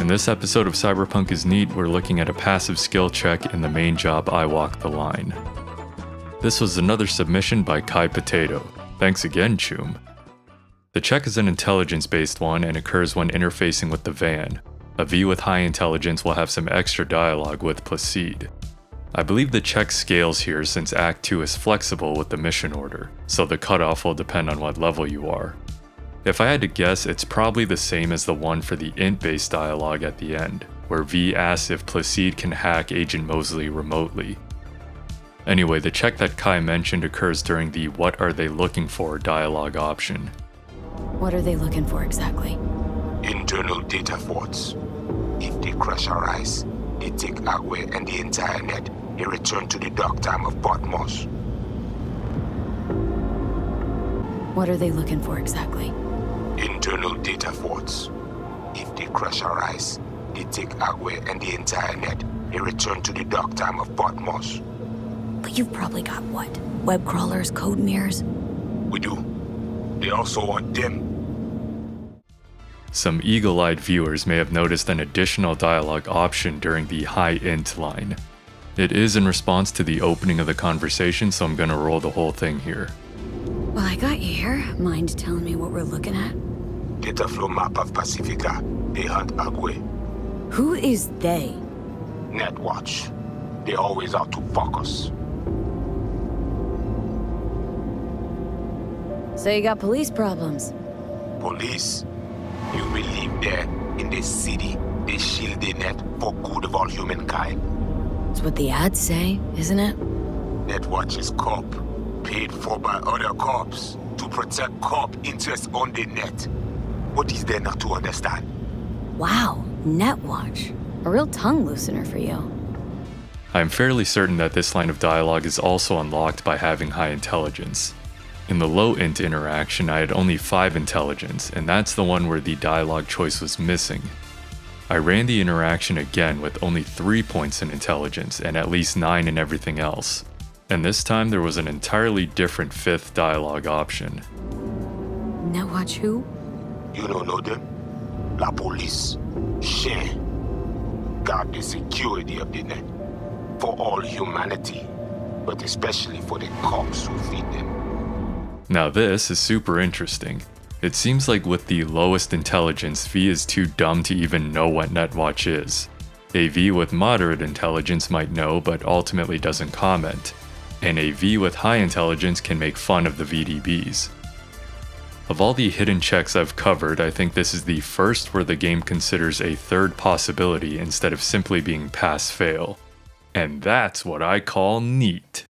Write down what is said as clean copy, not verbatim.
this episode of Cyberpunk Is Neat, we're looking at a passive skill check in the main job I Walk the Line. This was another submission by Kai Potato. Thanks again, Choom. The check is an intelligence-based one and occurs when interfacing with the van. A V with high intelligence will have some extra dialogue with Placide. I believe the check scales here since Act 2 is flexible with the mission order, so the cutoff will depend on what level you are. If I had to guess, it's probably the same as the one for the int-based dialogue at the end, where V asks if Placide can hack Agent Mosley remotely. Anyway, the check that Kai mentioned occurs during the "what are they looking for" dialogue option. What are they looking for exactly? Internal data forts. If they crush our eyes, they take algo and the entire net. They return to the dark time of Patmos. What are they looking for exactly? Internal data forts. If they crush our eyes, they take algo and the entire net. They return to the dark time of Patmos. But you've probably got what? Web crawlers, code mirrors? We do. They also want them. Some eagle-eyed viewers may have noticed an additional dialogue option during the high int line. It is in response to the opening of the conversation, so I'm gonna roll the whole thing here. Well, I got you here. Mind telling me what we're looking at? Data flow map of Pacifica. They hunt algo. Who is they? Netwatch. They always out to focus. So you got police problems? Police. You will live there in the city. They shield the net for good of all humankind. That's what the ads say, isn't it? Netwatch is corp, paid for by other corps to protect corp interests on the net. What is there not to understand? Wow, Netwatch. A real tongue loosener for you. I'm fairly certain that this line of dialogue is also unlocked by having high intelligence. In the low int interaction, I had only 5 intelligence, and that's the one where the dialogue choice was missing. I ran the interaction again with only 3 points in intelligence and at least 9 in everything else. And this time there was an entirely different 5th dialogue option. Netwatch who? You don't know them? La police. Share. Guard the security of the net. For all humanity, but especially for the cops who feed them. Now this is super interesting. It seems like with the lowest intelligence, V is too dumb to even know what Netwatch is. A V with moderate intelligence might know but ultimately doesn't comment, and a V with high intelligence can make fun of the VDBs. Of all the hidden checks I've covered, I think this is the first where the game considers a third possibility instead of simply being pass-fail. And that's what I call neat.